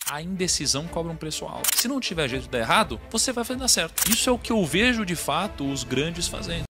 A indecisão cobra um preço alto. Se não tiver jeito de dar errado, você vai fazer dar certo. Isso é o que eu vejo de fato os grandes fazendo.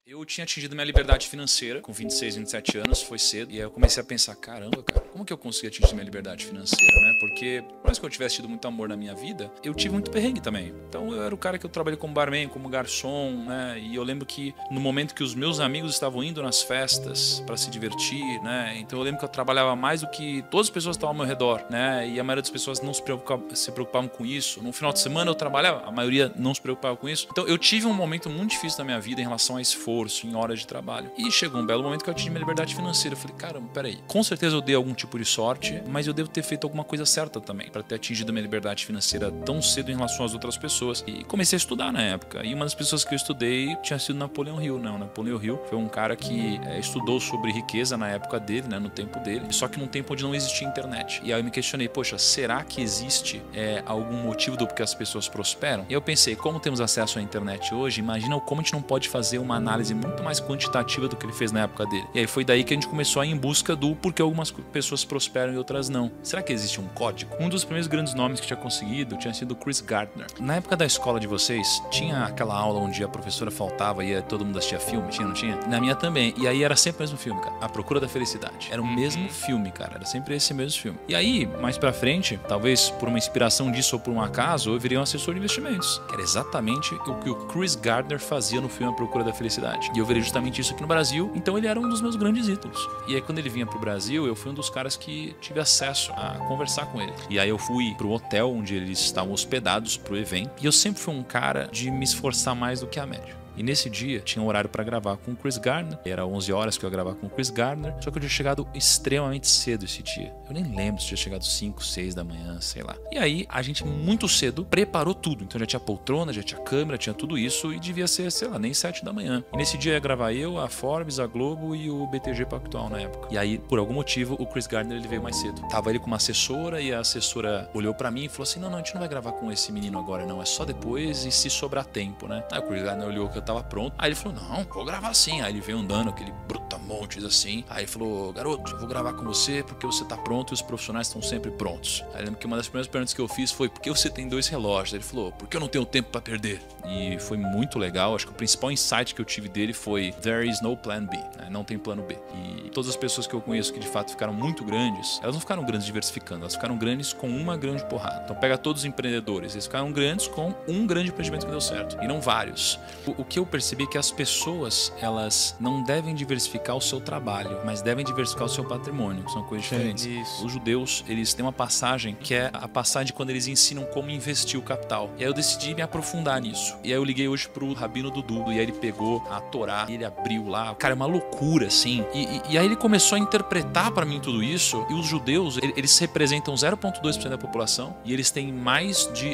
Eu tinha atingido minha liberdade financeira com 26, 27 anos, foi cedo. E aí eu comecei a pensar, caramba, cara, como que eu consegui atingir minha liberdade financeira, né? Porque, por mais que eu tivesse tido muito amor na minha vida, eu tive muito perrengue também. Então eu era o cara que eu trabalhei como barman, como garçom, né? E eu lembro que no momento que os meus amigos estavam indo nas festas para se divertir, né? Então eu lembro que eu trabalhava mais do que todas as pessoas que estavam ao meu redor, né? E a maioria das pessoas não se preocupavam com isso. No final de semana eu trabalhava, a maioria não se preocupava com isso. Então eu tive um momento muito difícil na minha vida em relação a esforço, em horas de trabalho. E chegou um belo momento que eu atingi minha liberdade financeira. Eu falei, caramba, peraí. Com certeza eu dei algum tipo de sorte, mas eu devo ter feito alguma coisa certa também para ter atingido minha liberdade financeira tão cedo em relação às outras pessoas. E comecei a estudar na época. E uma das pessoas que eu estudei tinha sido Napoleão Hill. Não, Napoleão Hill foi um cara que estudou sobre riqueza na época dele, né, no tempo dele, só que num tempo onde não existia internet. E aí eu me questionei, poxa, será que existe algum motivo do porquê as pessoas prosperam? E eu pensei, como temos acesso à internet hoje, imagina como a gente não pode fazer uma análise muito mais quantitativa do que ele fez na época dele. E aí foi daí que a gente começou a ir em busca do porquê algumas pessoas prosperam e outras não. Será que existe um código? Um dos primeiros grandes nomes que tinha conseguido tinha sido Chris Gardner. Na época da escola de vocês, tinha aquela aula onde a professora faltava e todo mundo assistia filme? Tinha, não tinha? Na minha também. E aí era sempre o mesmo filme, cara. A Procura da Felicidade. Era o mesmo filme, cara. Era sempre esse mesmo filme. E aí, mais pra frente, talvez por uma inspiração disso ou por um acaso, eu virei um assessor de investimentos. Que era exatamente o que o Chris Gardner fazia no filme A Procura da Felicidade. E eu virei justamente isso aqui no Brasil. Então ele era um dos meus grandes ídolos. E aí quando ele vinha pro Brasil, eu fui um dos caras que tive acesso a conversar com ele. E aí eu fui pro hotel onde eles estavam hospedados pro evento. E eu sempre fui um cara de me esforçar mais do que a média. E nesse dia tinha um horário para gravar com o Chris Gardner. Era 11 horas que eu ia gravar com o Chris Gardner. Só que eu tinha chegado extremamente cedo esse dia. Eu nem lembro se tinha chegado 5, 6 da manhã, sei lá. E aí a gente muito cedo preparou tudo. Então já tinha poltrona, já tinha câmera, tinha tudo isso. E devia ser, sei lá, nem 7 da manhã. E nesse dia ia gravar eu, a Forbes, a Globo e o BTG Pactual na época. E aí, por algum motivo, o Chris Gardner ele veio mais cedo. Tava ele com uma assessora e a assessora olhou para mim e falou assim, não, a gente não vai gravar com esse menino agora não. É só depois e se sobrar tempo, né? Aí o Chris Gardner olhou que eu tava pronto. Aí ele falou, não, vou gravar sim. Aí ele veio andando, aquele brutamontes assim. Aí ele falou, garoto, eu vou gravar com você porque você tá pronto e os profissionais estão sempre prontos. Aí eu lembro que uma das primeiras perguntas que eu fiz foi, por que você tem 2 relógios? Aí ele falou, porque eu não tenho tempo pra perder. E foi muito legal. Acho que o principal insight que eu tive dele foi, there is no plan B, né? Não tem plano B. E todas as pessoas que eu conheço que de fato ficaram muito grandes, elas não ficaram grandes diversificando, elas ficaram grandes com uma grande porrada. Então pega todos os empreendedores, eles ficaram grandes com um grande empreendimento que deu certo, e não vários. O que eu percebi é que as pessoas, elas não devem diversificar o seu trabalho, mas devem diversificar o seu patrimônio. São coisas diferentes. Isso. Os judeus, eles têm uma passagem que é a passagem de quando eles ensinam como investir o capital. E aí eu decidi me aprofundar nisso. E aí eu liguei hoje pro Rabino Dudu, e aí ele pegou a Torá, e ele abriu lá. Cara, é uma loucura, assim. E aí ele começou a interpretar pra mim tudo isso, e os judeus, eles representam 0,2% da população, e eles têm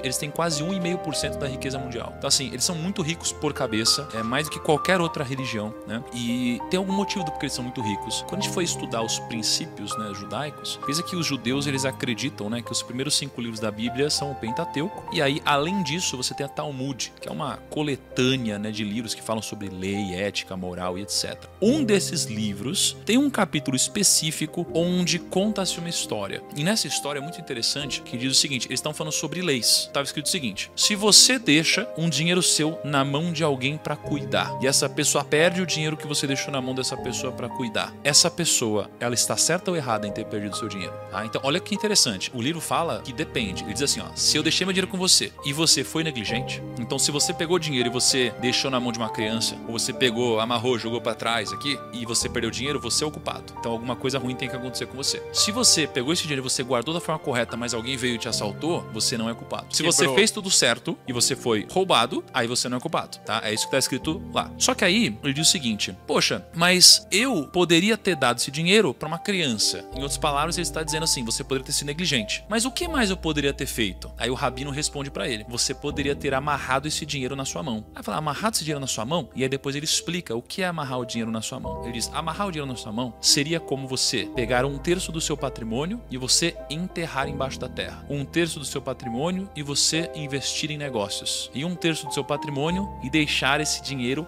eles têm quase 1,5% da riqueza mundial. Então assim, eles são muito ricos por cabeça, mais do que qualquer outra religião, né? E tem algum motivo do porquê eles são muito ricos. Quando a gente foi estudar os princípios, né, judaicos, pensa que os judeus, eles acreditam, né, que os primeiros 5 livros da Bíblia são o Pentateuco, e aí, além disso, você tem a Talmud, que é uma coletânea, né, de livros que falam sobre lei, ética, moral e etc. Um desses livros tem um capítulo específico onde conta-se uma história. E nessa história é muito interessante que diz o seguinte, eles estão falando sobre leis. Estava escrito o seguinte, se você deixa um dinheiro seu na mão de alguém para cuidar, e essa pessoa perde o dinheiro que você deixou na mão dessa pessoa para cuidar, essa pessoa, ela está certa ou errada em ter perdido o seu dinheiro? Então, olha que interessante. O livro fala que depende. Ele diz assim, ó, se eu deixei meu dinheiro com você e você foi negligente, então se você pegou o dinheiro e você deixou na mão de uma criança, ou você pegou, amarrou, jogou para trás aqui, e você perdeu o dinheiro, você é o culpado. Então alguma coisa ruim tem que acontecer com você. Se você pegou esse dinheiro e você guardou da forma correta, mas alguém veio e te assaltou, você não é culpado. Se você fez tudo certo e você foi roubado, aí você não é culpado, tá? É isso que tá escrito lá. Só que aí, ele diz o seguinte, poxa, mas eu poderia ter dado esse dinheiro para uma criança. Em outras palavras, ele está dizendo assim, você poderia ter sido negligente. Mas o que mais eu poderia ter feito? Aí o rabino responde para ele, você poderia ter amarrado esse dinheiro na sua mão. Aí fala, amarrado esse dinheiro na sua mão? E aí depois ele explica o que é amarrar o dinheiro na sua mão. Ele diz, amarrar o dinheiro na sua mão seria como você pegar 1/3 do seu patrimônio e você enterrar embaixo da terra. 1/3 do seu patrimônio e você investir em negócios. E 1/3 do seu patrimônio e deixar esse dinheiro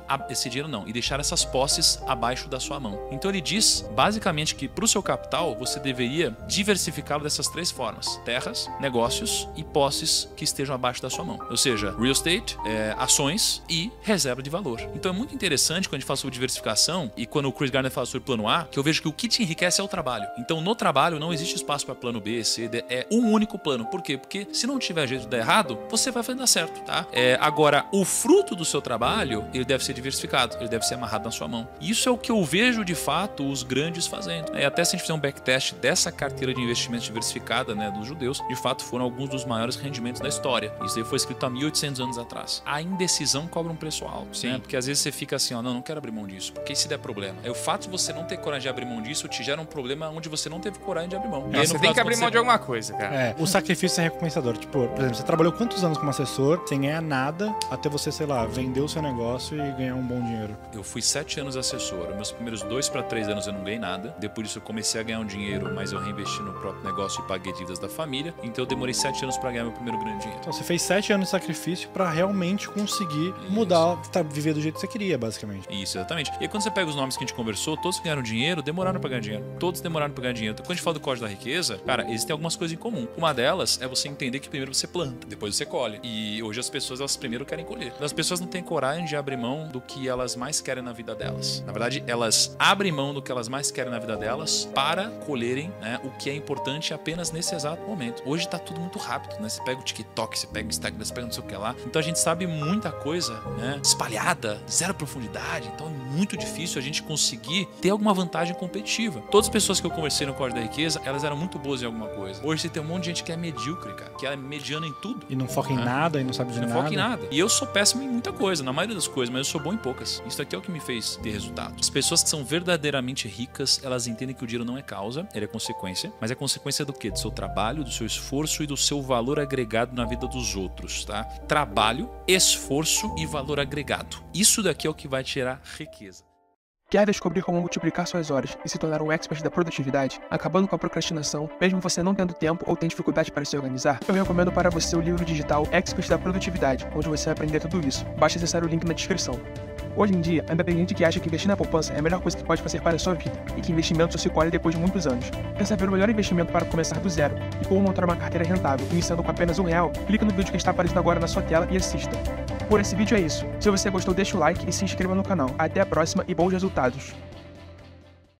não, e deixar essas posses abaixo da sua sua mão. Então ele diz, basicamente, que para o seu capital, você deveria diversificá-lo dessas 3 formas: terras, negócios e posses que estejam abaixo da sua mão. Ou seja, real estate, ações e reserva de valor. Então é muito interessante quando a gente fala sobre diversificação e quando o Chris Gardner fala sobre plano A, que eu vejo que o que te enriquece é o trabalho. Então no trabalho não existe espaço para plano B, C, D, é um único plano. Por quê? Porque se não tiver jeito de dar errado, você vai fazer dar certo, tá? Agora, o fruto do seu trabalho, ele deve ser diversificado, ele deve ser amarrado na sua mão. Isso é o que eu vejo de fato os grandes fazendo. Até se a gente fizer um backtest dessa carteira de investimentos diversificada, né, dos judeus, de fato foram alguns dos maiores rendimentos da história. Isso aí foi escrito há 1800 anos atrás. A indecisão cobra um preço alto. Sim. Né? Porque às vezes você fica assim, ó, não quero abrir mão disso, porque se der problema. O fato de você não ter coragem de abrir mão disso te gera um problema onde você não teve coragem de abrir mão. Você tem que abrir mão de alguma coisa, cara. O sacrifício é recompensador. Tipo, por exemplo, você trabalhou quantos anos como assessor sem ganhar nada até você, sei lá, vender o seu negócio e ganhar um bom dinheiro? Eu fui 7 anos assessor. Meus primeiros 2 para 3 anos eu não ganhei nada. Depois disso eu comecei a ganhar um dinheiro, mas eu reinvesti no próprio negócio e paguei dívidas da família. Então eu demorei 7 anos para ganhar meu primeiro grande dinheiro. Então você fez 7 anos de sacrifício para realmente conseguir mudar, viver do jeito que você queria, basicamente. Isso, exatamente. E aí, quando você pega os nomes que a gente conversou, todos que ganharam dinheiro, demoraram para ganhar dinheiro. Todos demoraram para ganhar dinheiro. Então, quando a gente fala do código da riqueza, cara, existem algumas coisas em comum. Uma delas é você entender que primeiro você planta, depois você colhe. E hoje as pessoas, elas primeiro querem colher. As pessoas não têm coragem de abrir mão do que elas mais querem na vida delas. Na verdade, elas abrem mão do que elas mais querem na vida delas para colherem, né, o que é importante apenas nesse exato momento. Hoje tá tudo muito rápido, né? Você pega o TikTok, você pega o Instagram, você pega não sei o que lá. Então a gente sabe muita coisa, né, espalhada, zero profundidade. Então é muito difícil a gente conseguir ter alguma vantagem competitiva. Todas as pessoas que eu conversei no Código da Riqueza, elas eram muito boas em alguma coisa. Hoje você tem um monte de gente que é medíocre, cara, que é mediana em tudo. E não foca em nada, e não sabe de nada. Não foca em nada. E eu sou péssimo em muita coisa, na maioria das coisas, mas eu sou bom em poucas. Isso aqui é o que me fez ter resultado. As pessoas que são verdadeiramente ricas, elas entendem que o dinheiro não é causa, ele é consequência. Mas é consequência do quê? Do seu trabalho, do seu esforço e do seu valor agregado na vida dos outros, tá? Trabalho, esforço e valor agregado. Isso daqui é o que vai tirar riqueza. Quer descobrir como multiplicar suas horas e se tornar um expert da produtividade, acabando com a procrastinação, mesmo você não tendo tempo ou tem dificuldade para se organizar? Eu recomendo para você o livro digital Expert da Produtividade, onde você vai aprender tudo isso. Basta acessar o link na descrição. Hoje em dia, ainda tem gente que acha que investir na poupança é a melhor coisa que pode fazer para a sua vida e que investimento só se colhe depois de muitos anos. Quer saber o melhor investimento para começar do zero e como montar uma carteira rentável iniciando com apenas R$1? Clica no vídeo que está aparecendo agora na sua tela e assista. Por esse vídeo é isso. Se você gostou, deixa o like e se inscreva no canal. Até a próxima e bons resultados!